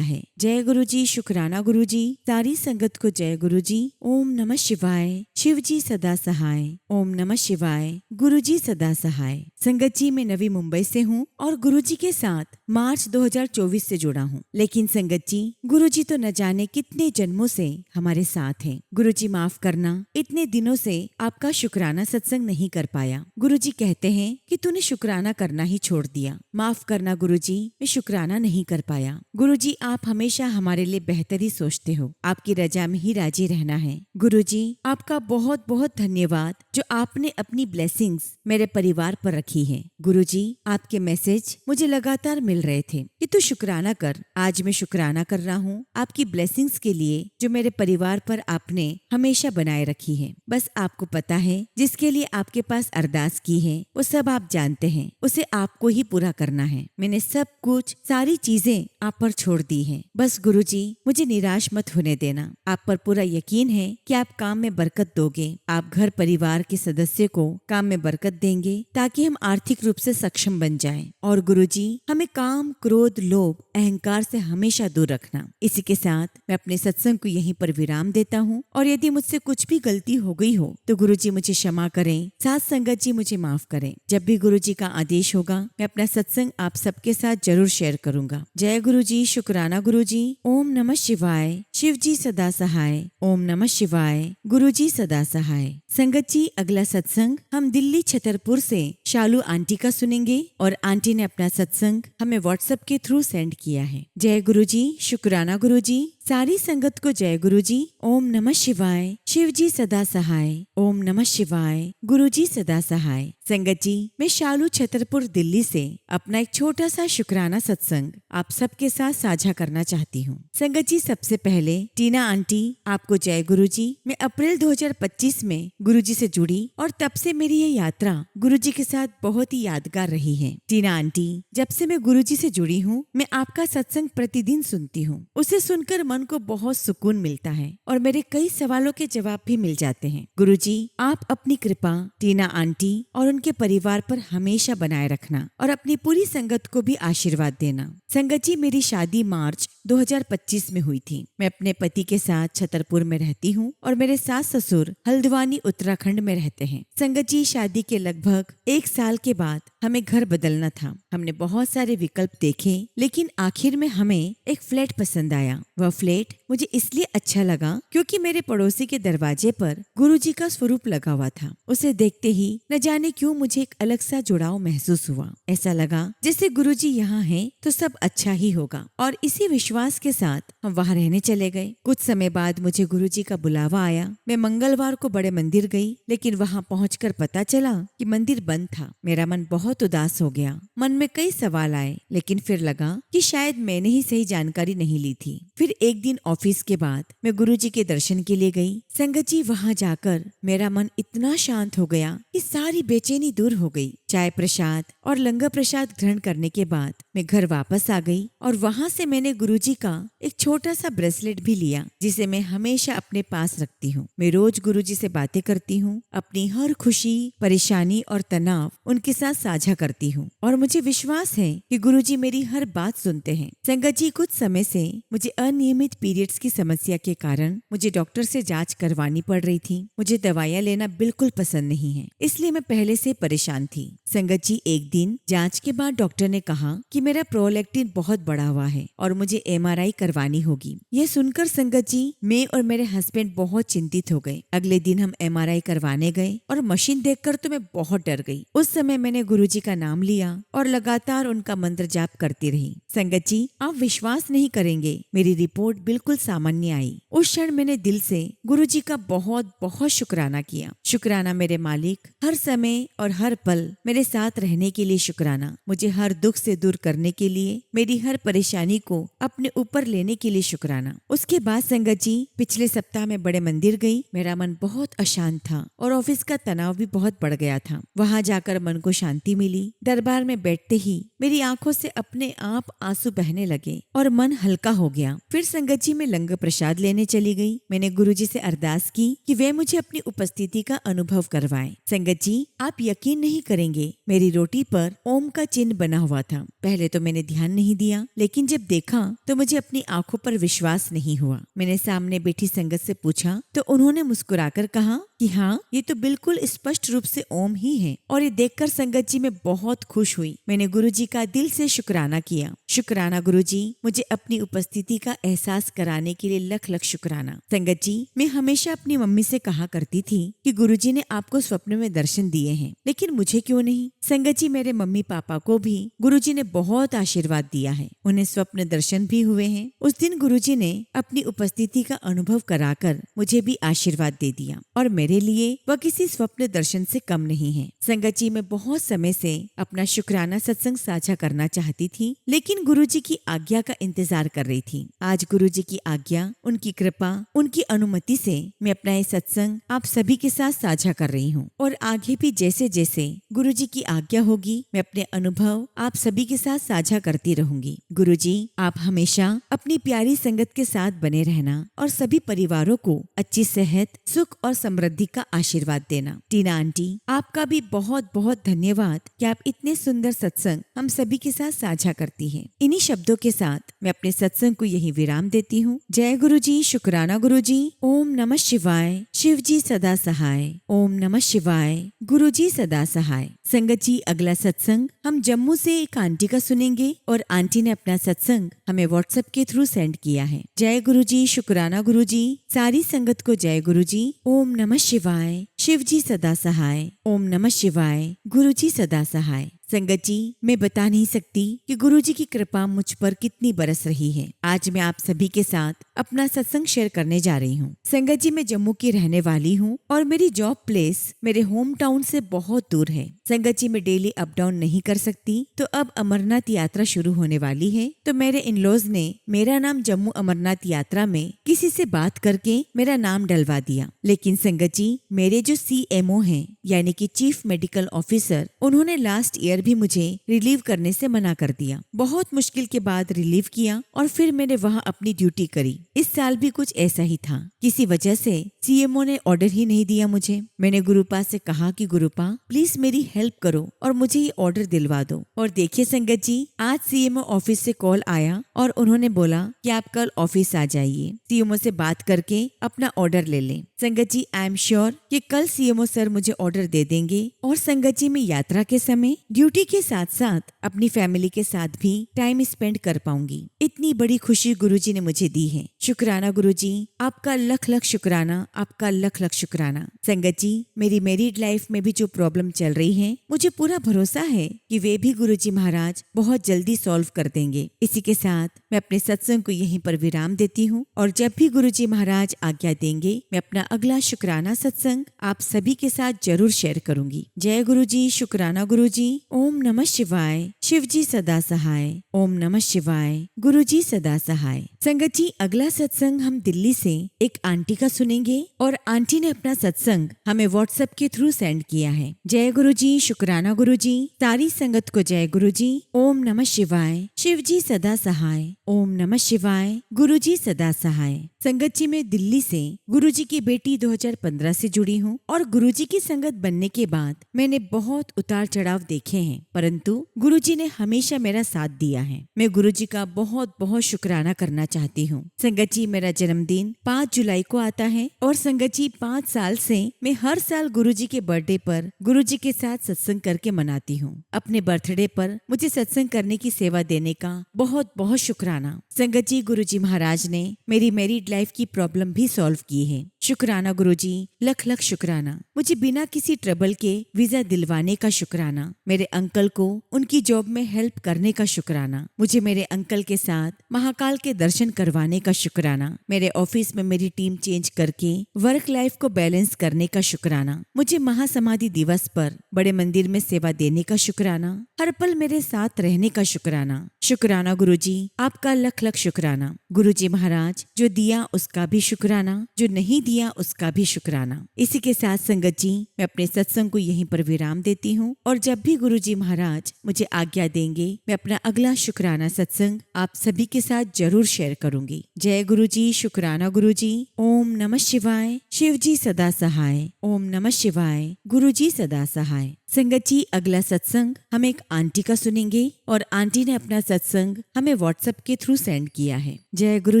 है जय गुरुजी, शुक्राना गुरुजी। सारी संगत को जय गुरुजी। ओम नमः शिवाय। शिवजी सदा सहाय। ओम नमः शिवाय। गुरुजी सदा सहाय। संगत जी, मैं नवी मुंबई से हूँ और गुरुजी के साथ मार्च 2024 से जुड़ा हूँ। लेकिन संगत जी, गुरुजी तो न जाने कितने जन्मों से हमारे साथ हैं। गुरुजी माफ करना, इतने दिनों से आपका शुक्राना सत्संग नहीं कर पाया। गुरुजी कहते हैं कि तूने शुक्राना करना ही छोड़ दिया। माफ करना गुरुजी, मैं शुक्राना नहीं कर पाया। गुरुजी, आप हमेशा हमारे लिए बेहतर ही सोचते हो। आपकी रजा में ही राजी रहना है। गुरुजी, आपका बहुत बहुत धन्यवाद जो आपने अपनी ब्लेसिंग्स मेरे परिवार पर रखी है। गुरुजी, आपके मैसेज मुझे लगातार मिल रहे थे कि तू शुक्राना कर। आज मैं शुक्राना कर रहा हूँ आपकी ब्लेसिंग्स के लिए जो मेरे परिवार पर आपने हमेशा बनाए रखी है। बस आपको पता है, जिसके लिए आपके पास अरदास की है वो सब आप जानते हैं, उसे आपको ही पूरा करना है। मैंने सब कुछ, सारी चीजें आप पर छोड़ दी हैं। बस गुरुजी, मुझे निराश मत होने देना। आप पर पूरा यकीन है कि आप काम में बरकत दोगे। आप घर परिवार के सदस्य को काम में बरकत देंगे ताकि हम आर्थिक रूप से सक्षम बन जाएं। और गुरुजी, हमें काम, क्रोध, लोभ, अहंकार से हमेशा दूर रखना। इसी के साथ मैं अपने सत्संग को यहीं पर विराम देता हूँ। और यदि मुझसे कुछ भी गलती हो गई हो तो गुरुजी मुझे क्षमा करें। साथ संगत जी मुझे माफ करें। जब भी गुरुजी का आदेश होगा मैं अपना सत्संग आप सबके साथ जरूर शेयर करूंगा। जय गुरुजी, शुक्राना गुरुजी। ओम नमः शिवाय। शिव जी सदा सहाय। ओम नमः शिवाय। गुरुजी सदा सहाय। संगत जी, अगला सत्संग हम दिल्ली छतरपुर से शालू आंटी का सुनेंगे और आंटी ने अपना सत्संग हमें व्हाट्सएप के थ्रू सेंड किया है। जय गुरुजी, शुक्राना गुरुजी। सारी संगत को जय गुरुजी। ओम नमः शिवाय। शिव जी सदा सहाय। ओम नमः शिवाय। गुरुजी सदा सहाय। संगत जी, मैं शालू छतरपुर दिल्ली से अपना एक छोटा सा शुक्राना सत्संग आप सबके साथ साझा करना चाहती हूँ। संगत जी, सबसे पहले टीना आंटी, आपको जय गुरुजी। मैं अप्रैल 2025 में गुरुजी से जुड़ी और तब से मेरी ये यात्रा गुरुजी के साथ बहुत ही यादगार रही है। टीना आंटी, जब से मैं गुरुजी से जुड़ी हूँ मैं आपका सत्संग प्रतिदिन सुनती हूँ। उसे सुनकर मन को बहुत सुकून मिलता है और मेरे कई सवालों के जवाब भी मिल जाते हैं। गुरुजी, आप अपनी कृपा टीना आंटी और उनके परिवार पर हमेशा बनाए रखना और अपनी पूरी संगत को भी आशीर्वाद देना। संगत जी, मेरी शादी मार्च 2025 में हुई थी। मैं अपने पति के साथ छतरपुर में रहती हूँ और मेरे सास ससुर हल्द्वानी उत्तराखंड में रहते हैं। संगत जी, शादी के लगभग 1 साल के बाद हमें घर बदलना था। हमने बहुत सारे विकल्प देखे लेकिन आखिर में हमें एक फ्लैट पसंद आया। वह फ्लैट मुझे इसलिए अच्छा लगा क्योंकि मेरे पड़ोसी के दरवाजे पर गुरुजी का स्वरूप लगा हुआ था। उसे देखते ही न जाने क्यों मुझे एक अलग सा जुड़ाव महसूस हुआ। ऐसा लगा जैसे गुरुजी यहाँ हैं तो सब अच्छा ही होगा और इसी विश्वास के साथ हम वहाँ रहने चले गए। कुछ समय बाद मुझे गुरुजी का बुलावा आया। मैं मंगलवार को बड़े मंदिर गई लेकिन वहाँ पहुंचकर पता चला कि मंदिर बंद था। मेरा मन बहुत उदास हो गया। मन में कई सवाल आए लेकिन फिर लगा कि शायद मैंने ही सही जानकारी नहीं ली थी। फिर एक दिन ऑफिस के बाद मैं गुरुजी के दर्शन के लिए गई। संगत जी, वहाँ जाकर मेरा मन इतना शांत हो गया कि सारी बेचैनी दूर हो गई। चाय प्रसाद और लंगर प्रसाद ग्रहण करने के बाद मैं घर वापस आ गई और वहाँ से मैंने गुरुजी का एक छोटा सा ब्रेसलेट भी लिया जिसे मैं हमेशा अपने पास रखती हूँ। मैं रोज गुरुजी से बातें करती हूँ, अपनी हर खुशी, परेशानी और तनाव उनके साथ साझा करती हूँ और मुझे विश्वास है कि गुरुजी मेरी हर बात सुनते हैं। संगत जी, कुछ समय से मुझे अनियमित पीरियड्स की समस्या के कारण मुझे डॉक्टर से जांच करवानी पड़ रही थी। मुझे दवाइयाँ लेना बिल्कुल पसंद नहीं है, इसलिए मैं पहले से परेशान थी। संगत जी, एक दिन जांच के बाद डॉक्टर ने कहा कि मेरा प्रोलैक्टिन बहुत बढ़ा हुआ है और मुझे MRI करवानी होगी। यह सुनकर संगत जी, मैं और मेरे हस्बैंड बहुत चिंतित हो गए। अगले दिन हम MRI करवाने गए और मशीन देखकर तो मैं बहुत डर गई। उस समय मैंने गुरुजी का नाम लिया और लगातार उनका मंत्र जाप करती रही। संगत जी, आप विश्वास नहीं करेंगे, मेरी रिपोर्ट बिल्कुल सामान्य आई। उस क्षण मैंने दिल से गुरुजी का बहुत बहुत शुक्राना किया। शुक्राना मेरे मालिक, हर समय और हर पल मेरे साथ रहने के लिए शुक्राना। मुझे हर दुख से दूर करने के लिए, मेरी हर परेशानी को अपने ऊपर लेने के लिए शुक्राना। उसके बाद संगत जी, पिछले सप्ताह में बड़े मंदिर गई। मेरा मन बहुत अशांत था और ऑफिस का तनाव भी बहुत बढ़ गया था। वहाँ जाकर मन को शांति मिली। दरबार में बैठते ही मेरी आंखों से अपने आप आंसू बहने लगे और मन हल्का हो गया। फिर संगत जी, मैं लंगर प्रसाद लेने चली गई। मैंने गुरुजी से अरदास की कि वे मुझे अपनी उपस्थिति का अनुभव करवाएं। संगत जी, आप यकीन नहीं करेंगे, मेरी रोटी पर ओम का चिन्ह बना हुआ था। पहले तो मैंने ध्यान नहीं दिया लेकिन जब देखा तो मुझे अपनी आंखों पर विश्वास नहीं हुआ। मैंने सामने बैठी संगत से पूछा तो उन्होंने मुस्कुराकर कहा कि कि हाँ, ये तो बिल्कुल स्पष्ट रूप से ओम ही है। और ये देखकर संगत जी मैं बहुत खुश हुई। मैंने गुरुजी का दिल से शुक्राना किया। शुक्राना गुरुजी, मुझे अपनी उपस्थिति का एहसास कराने के लिए लख लख शुक्राना। संगत जी, मैं हमेशा अपनी मम्मी से कहा करती थी कि गुरुजी ने आपको स्वप्न में दर्शन दिए हैं, लेकिन मुझे क्यों नहीं। संगत जी, मेरे मम्मी पापा को भी गुरुजी ने बहुत आशीर्वाद दिया है। उन्हें स्वप्न दर्शन भी हुए हैं। उस दिन गुरुजी ने अपनी उपस्थिति का अनुभव कराकर मुझे भी आशीर्वाद दे दिया और मेरे लिए वह किसी स्वप्न दर्शन से कम नहीं है। संगत जी, मैं बहुत समय से अपना शुक्राना सत्संग साझा करना चाहती थी, लेकिन गुरुजी की आज्ञा का इंतजार कर रही थी। आज गुरुजी की आज्ञा, उनकी कृपा, उनकी अनुमति से मैं अपना ये सत्संग आप सभी के साथ साझा कर रही हूँ। और आगे भी जैसे जैसे गुरुजी की आज्ञा होगी, मैं अपने अनुभव आप सभी के साथ साझा करती रहूंगी। गुरुजी, आप हमेशा अपनी प्यारी संगत के साथ बने रहना और सभी परिवारों को अच्छी सेहत, सुख और समृद्धि का आशीर्वाद देना। टीना आंटी, आपका भी बहुत बहुत धन्यवाद कि आप इतने सुंदर सत्संग हम सभी के साथ साझा करती हैं। इन्हीं शब्दों के साथ मैं अपने सत्संग को यही विराम देती हूँ। जय गुरुजी, शुक्राना गुरुजी। ओम नमः शिवाय। शिव जी सदा सहाय। ओम नमः शिवाय। गुरुजी सदा सहाय। संगत जी, अगला सत्संग हम जम्मू से एक आंटी का सुनेंगे और आंटी ने अपना सत्संग हमें व्हाट्सएप के थ्रू सेंड किया है। जय गुरुजी, शुक्राना गुरुजी। सारी संगत को जय गुरुजी। ओम नमः शिवाय। शिव जी सदा सहाय। ओम नमः शिवाय। गुरुजी सदा सहाय। संगत जी, मैं बता नहीं सकती कि गुरुजी की कृपा मुझ पर कितनी बरस रही है। आज मैं आप सभी के साथ अपना सत्संग शेयर करने जा रही हूँ। संगत जी, मैं जम्मू की रहने वाली हूँ और मेरी जॉब प्लेस मेरे होम टाउन से बहुत दूर है। संगत जी, मैं डेली अप डाउन नहीं कर सकती, तो अब अमरनाथ यात्रा शुरू होने वाली है, तो मेरे इन-लॉज ने मेरा नाम जम्मू अमरनाथ यात्रा में किसी से बात करके मेरा नाम डलवा दिया। लेकिन संगत जी, मेरे जो CMO हैं, यानी कि चीफ मेडिकल ऑफिसर, उन्होंने लास्ट ईयर भी मुझे रिलीव करने से मना कर दिया। बहुत मुश्किल के बाद रिलीव किया और फिर मैंने वहाँ अपनी ड्यूटी करी। इस साल भी कुछ ऐसा ही था। किसी वजह से CMO ने ऑर्डर ही नहीं दिया मुझे। मैंने गुरुपा से कहा कि गुरुपा, प्लीज मेरी हेल्प करो और मुझे ये ऑर्डर दिलवा दो। और देखिए संगत जी, आज CMO ऑफिस से कॉल आया और उन्होंने बोला कि आप कल ऑफिस आ जाइए, CMO से बात करके अपना ऑर्डर ले लें। संगत जी, आई एम श्योर कि कल CMO सर मुझे ऑर्डर दे देंगे और संगत जी, मैं यात्रा के समय ड्यूटी के साथ साथ अपनी फैमिली के साथ भी टाइम स्पेंड कर पाऊंगी। इतनी बड़ी खुशी गुरुजी ने मुझे दी है। शुक्राना गुरुजी, आपका लख लख शुक्राना, आपका लख लख शुक्राना। संगत जी, मेरी मैरिड लाइफ में भी जो प्रॉब्लम चल रही है, मुझे पूरा भरोसा है कि वे भी गुरुजी महाराज बहुत जल्दी सॉल्व कर देंगे। इसी के साथ मैं अपने सत्संग को यहीं पर विराम देती हूँ और जब भी गुरुजी महाराज आज्ञा देंगे, मैं अपना अगला शुक्राना सत्संग आप सभी के साथ जरूर शेयर करूंगी। जय गुरुजी, शुक्राना गुरुजी। ओम नमः शिवाय। शिव जी सदा सहाय। ओम नमः शिवाय। गुरुजी सदा सहाय। संगत जी, अगला सत्संग हम दिल्ली से एक आंटी का सुनेंगे और आंटी ने अपना सत्संग हमें व्हाट्सएप के थ्रू सेंड किया है। जय गुरुजी, शुक्राना गुरुजी। सारी संगत को जय गुरुजी। ओम नमः शिवाय। शिव जी सदा सहाय। ओम नमः शिवाय। गुरुजी सदा सहाय। संगत जी, मैं दिल्ली से गुरुजी की बेटी 2015 से जुड़ी हूँ और गुरुजी की संगत बनने के बाद मैंने बहुत उतार चढ़ाव देखे हैं, परंतु गुरुजी ने हमेशा मेरा साथ दिया है। मैं गुरुजी का बहुत बहुत शुक्राना करना चाहती हूँ। संगत जी, मेरा जन्मदिन 5 जुलाई को आता है और संगत जी, 5 साल से मैं हर साल गुरुजी के बर्थडे पर गुरुजी के साथ सत्संग करके मनाती हूँ। अपने बर्थडे पर मुझे सत्संग करने की सेवा देने का बहुत बहुत शुक्राना। संगत जी, गुरुजी महाराज ने मेरी मैरिड लाइफ की प्रॉब्लम भी सॉल्व की है। शुक्राना गुरुजी, लख लख शुक्राना। मुझे बिना किसी ट्रबल के वीजा दिलवाने का शुक्राना। मेरे अंकल को उनकी जॉब में हेल्प करने का शुक्राना। मुझे मेरे अंकल के साथ महाकाल के दर्शन करवाने का शुक्राना। मेरे ऑफिस में मेरी टीम चेंज करके वर्क लाइफ को बैलेंस करने का शुक्राना। मुझे महासमाधि दिवस पर बड़े मंदिर में सेवा देने का शुक्राना। हर पल मेरे साथ रहने का शुक्राना। शुक्राना गुरुजी, आपका लख लख शुक्राना। गुरुजी महाराज, जो दिया उसका भी शुक्राना, जो नहीं दिया उसका भी शुक्राना। इसी के साथ संगत जी, मैं अपने सत्संग को यहीं पर विराम देती हूँ और जब भी गुरुजी महाराज मुझे आज्ञा देंगे, मैं अपना अगला शुक्राना सत्संग आप सभी के साथ जरूर शेयर करूंगी। जय गुरुजी, शुक्राना गुरुजी। ओम नमः शिवाय। शिव जी सदा सहाय। ओम नमः शिवाय। गुरुजी सदा सहाय। संगत जी, अगला सत्संग हम एक आंटी का सुनेंगे और आंटी ने अपना सत्संग हमें व्हाट्सएप के थ्रू सेंड किया है। जय गुरु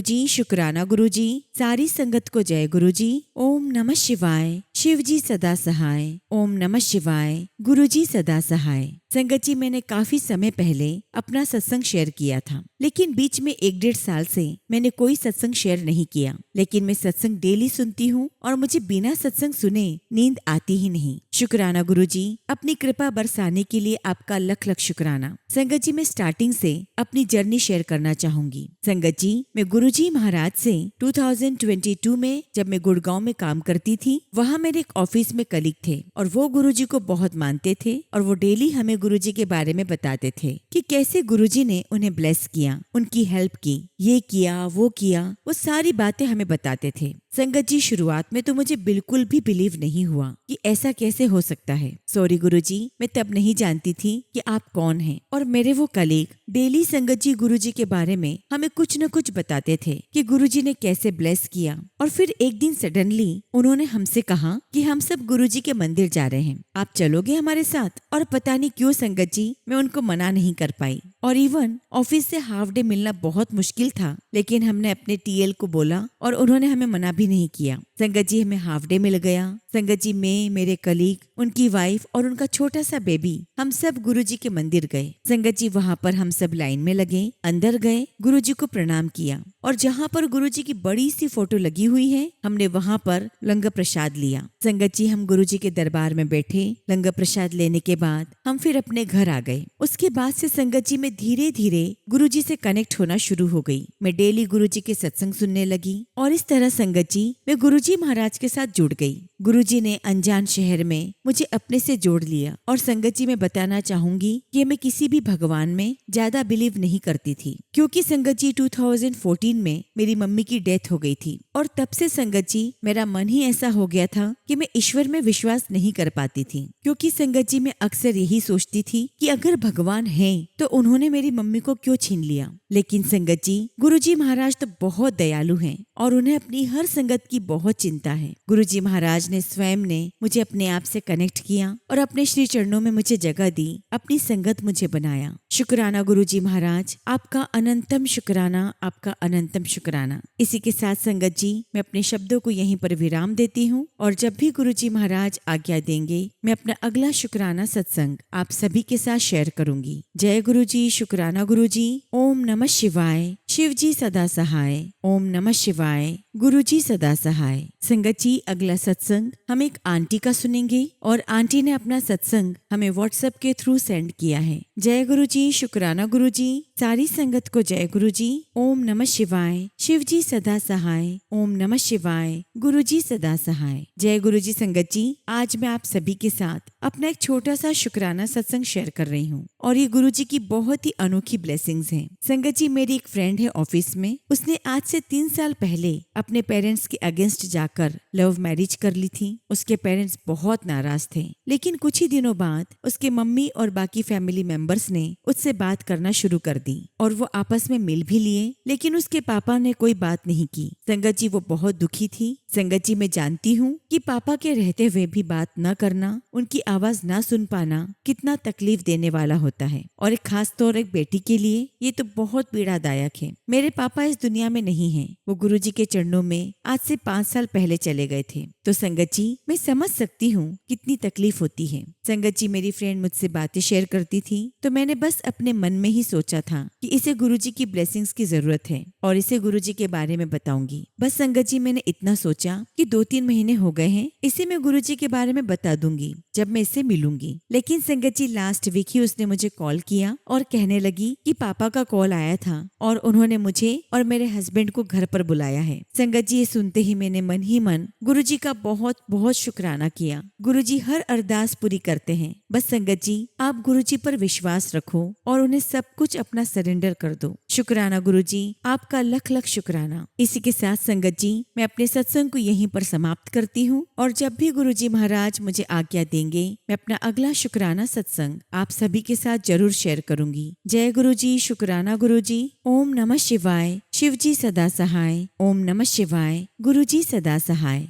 जी, शुक्राना गुरु जी, सारी संगत को जय गुरु जी। ओम नमः शिवाय, शिव जी सदा सहाय। ओम नमः शिवाय, गुरु जी सदा सहाय। संगत जी, मैंने काफी समय पहले अपना सत्संग शेयर किया था, लेकिन बीच में 1-1.5 साल से मैंने कोई सत्संग शेयर नहीं किया। लेकिन मैं सत्संग डेली सुनती हूँ और मुझे बिना सत्संग सुने नींद आती ही नहीं। शुक्राना गुरु जी, अपनी कृपा बरसाने के लिए आपका लख लख शुक्राना। संगत जी, मैं स्टार्टिंग से अपनी जर्नी शेयर करना चाहूंगी। संगत जी, मैं गुरु जी महाराज से 2022 में जब मैं गुड़गांव में काम करती थी, वहाँ मेरे एक ऑफिस में कलीग थे और वो गुरु जी को बहुत मानते थे और वो डेली हमें गुरु जी के बारे में बताते थे कि कैसे गुरु जी ने उन्हें ब्लेस किया, उनकी हेल्प की, ये किया वो किया, वो सारी बातें हमें बताते थे। संगत जी, शुरुआत में तो मुझे बिल्कुल भी बिलीव नहीं हुआ कि ऐसा कैसे हो सकता है। सॉरी गुरु जी, मैं तब नहीं जानती थी कि आप कौन हैं। और मेरे वो कलीग डेली संगत जी गुरु जी के बारे में हमें कुछ न कुछ बताते थे कि गुरु जी ने कैसे ब्लेस किया। और फिर एक दिन सडनली उन्होंने हमसे कहा कि हम सब गुरु जी के मंदिर जा रहे हैं, आप चलोगे हमारे साथ। और पता नहीं क्यों संगत जी, मैं उनको मना नहीं कर पाई। और इवन ऑफिस से हाफ डे मिलना बहुत मुश्किल था, लेकिन हमने अपने टीएल को बोला और उन्होंने हमें मना भी नहीं किया। संगत जी, हमें हाफ डे मिल गया। संगत जी, मैं, मेरे कलीग, उनकी वाइफ और उनका छोटा सा बेबी, हम सब गुरु जी के मंदिर गए। संगत जी, वहाँ पर हम सब लाइन में लगे, अंदर गए, गुरु जी को प्रणाम किया और जहाँ पर गुरु जी की बड़ी सी फोटो लगी हुई है, हमने वहाँ पर लंगर प्रसाद लिया। संगत जी, हम गुरु जी के दरबार में बैठे। लंगर प्रसाद लेने के बाद हम फिर अपने घर आ गए। उसके बाद से संगत जी, मैं धीरे धीरे गुरु जी से कनेक्ट होना शुरू हो गई। मैं डेली गुरु जी के सत्संग सुनने लगी और इस तरह संगत जी, मैं गुरु जी महाराज के साथ जुड़ गई। गुरु जी ने अनजान शहर में मुझे अपने से जोड़ लिया। और संगत जी, मैं बताना चाहूंगी कि मैं किसी भी भगवान में ज्यादा बिलीव नहीं करती थी, क्योंकि संगत जी 2014 में मेरी मम्मी की डेथ हो गई थी और तब से संगत जी मेरा मन ही ऐसा हो गया था कि मैं ईश्वर में विश्वास नहीं कर पाती थी। क्योंकि संगत जी, मैं अक्सर यही सोचती थी कि अगर भगवान है तो उन्होंने मेरी मम्मी को क्यों छीन लिया। लेकिन संगत जी, गुरु जी महाराज तो बहुत दयालु हैं और उन्हें अपनी हर संगत की बहुत चिंता है। गुरु जी महाराज ने स्वयं ने मुझे अपने आप से कनेक्ट किया और अपने श्री चरणों में मुझे जगह दी, अपनी संगत मुझे बनाया। शुक्राना गुरु जी महाराज, आपका अनंतम शुक्राना, आपका अनंतम शुक्राना। इसी के साथ संगत जी, मैं अपने शब्दों को यहीं पर विराम देती हूँ और जब भी गुरु जी महाराज आज्ञा देंगे, मैं अपना अगला शुक्राना सत्संग आप सभी के साथ शेयर करूंगी। जय गुरु जी, शुक्राना गुरु जी। ओम नमः शिवाय, शिव जी सदा सहाय। ओम नमः शिवाय, गुरु जी सदा सहाय। संगत जी, अगला सत्संग हम एक आंटी का सुनेंगे और आंटी ने अपना सत्संग हमें व्हाट्सएप के थ्रू सेंड किया है। जय गुरु जी, शुक्राना गुरु जी, सारी संगत को जय गुरु जी। ओम नमः शिवाय, शिव जी सदा सहाय। ओम नमः शिवाय, गुरु जी सदा सहाय। जय गुरु जी। संगत जी, आज मैं आप सभी के साथ अपना एक छोटा सा शुक्राना सत्संग शेयर कर रही हूँ और ये गुरु जी की बहुत ही अनोखी ब्लेसिंग्स हैं। संगत जी, मेरी एक फ्रेंड है ऑफिस में, उसने आज से 3 साल पहले अपने पेरेंट्स के अगेंस्ट जाकर लव मैरिज कर ली थी। उसके पेरेंट्स बहुत नाराज थे, लेकिन कुछ ही दिनों बाद उसके मम्मी और बाकी फैमिली मेंबर्स ने उससे बात करना शुरू कर दी और वो आपस में मिल भी लिए, लेकिन उसके पापा ने कोई बात नहीं की। संगत जी, वो बहुत दुखी थी। संगत जी, मैं जानती हूँ कि पापा के रहते हुए भी बात न करना, उनकी आवाज ना सुन पाना कितना तकलीफ देने वाला होता है और एक खास तौर एक बेटी के लिए ये तो बहुत पीड़ादायक है। मेरे पापा इस दुनिया में नहीं हैं, वो गुरु जी के चरणों में आज से 5 साल पहले चले गए थे। तो संगत जी, मैं समझ सकती हूँ कितनी तकलीफ होती है। संगत जी, मेरी फ्रेंड मुझसे बातें शेयर करती थी तो मैंने बस अपने मन में ही सोचा था कि इसे गुरु जी की ब्लेसिंग्स की जरूरत है और इसे गुरु जी के बारे में बताऊंगी। बस संगत जी, मैंने इतना सोचा कि 2-3 महीने हो गए हैं, इसे मैं गुरु जी के बारे में बता दूंगी जब मैं इससे मिलूंगी। लेकिन संगत जी, लास्ट वीक ही उसने मुझे कॉल किया और कहने लगी कि पापा का कॉल आया था और उन्होंने मुझे और मेरे हस्बैंड को घर पर बुलाया है। संगत जी, ये सुनते ही मैंने मन ही मन गुरु जी का बहुत बहुत शुक्राना किया। गुरु जी हर अरदास पूरी करते हैं। बस संगत जी, आप गुरु जी पर विश्वास रखो और उन्हें सब कुछ अपना सरेंडर कर दो। शुक्राना गुरु जी, आपका लख लख शुक्राना। इसी के साथ संगत जी, मैं अपने सत्संग को यहीं पर समाप्त करती हूँ और जब भी गुरु जी महाराज मुझे आज्ञा देंगे, मैं अपना अगला शुक्राना सत्संग आप सभी के साथ जरूर शेयर करूंगी। जय गुरु जी, शुक्राना गुरु जी। ओम नमः शिवाय, शिव जी सदा सहाय। ओम नमः शिवाय, गुरु जी सदा सहाय।